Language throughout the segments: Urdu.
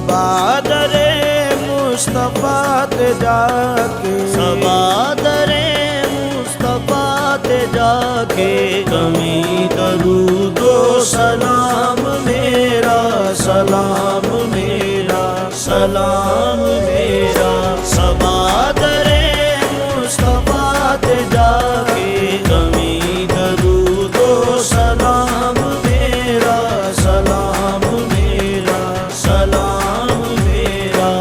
سبادر مصطفیٰ تے جا کے سبادر مصطفیٰ تے جا کے کمی درود و سلام میرا سلام میرا سلام میرا سبادر مصطفیٰ تے جا کے کمی درود و سلام میرا سلام میرا سلام میرا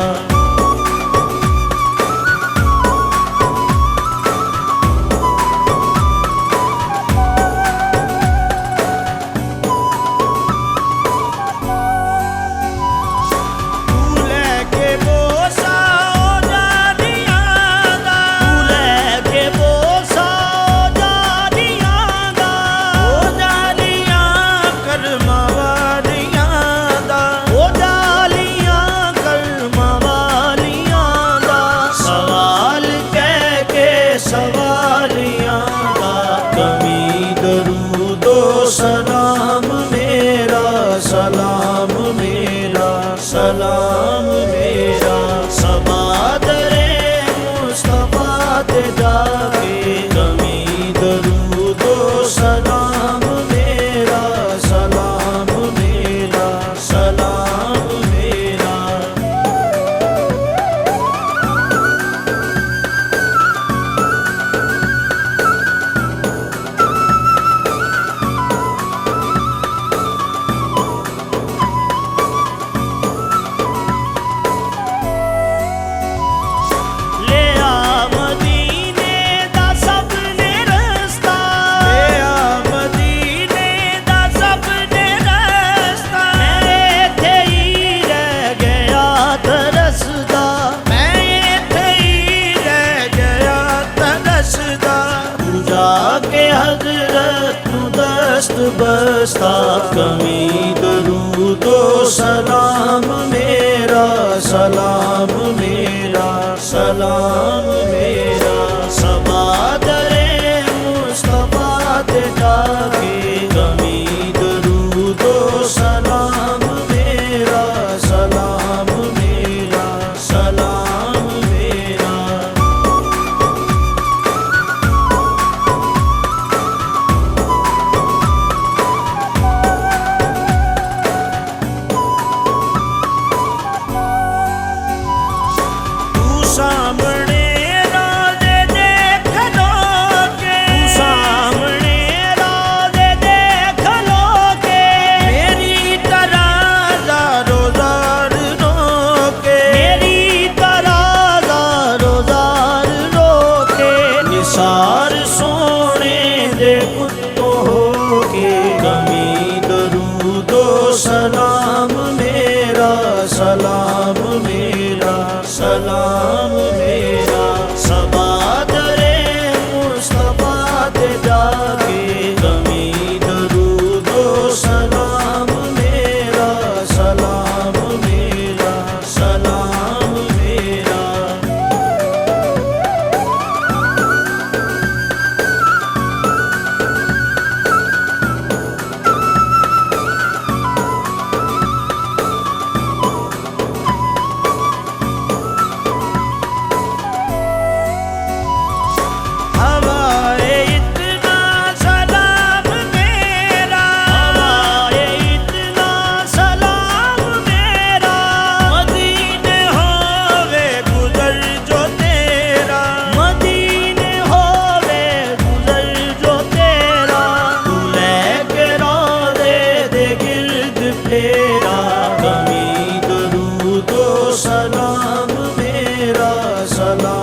سلام میرا سلام میرا سلام میرا سبادر مصطفیٰ تے جا کے کمی درود و سلام میرا سلام میرا سلام میرا کے حضرت دست بستہ کمی درود و سلام میرا سلام میرا سلام میرا سبادر مصطفیٰ تے جا کے کمی درود و سلام میرا سلام میرا سلام میرا سامنے روزے دیکھ لو کے سامنے روزے دیکھ لو کے میری طرح زارو زار رو کے میری طرح زارو زار رو کے نثار سونے دے کتوں ہو کے کمی درود و سلام میرا سلام میرا سلام میرا سبادر مصطفیٰ تے جا کے کمی درود و سلام میرا سلام میرا سلام میرا کمی درود و سلام میرا سلام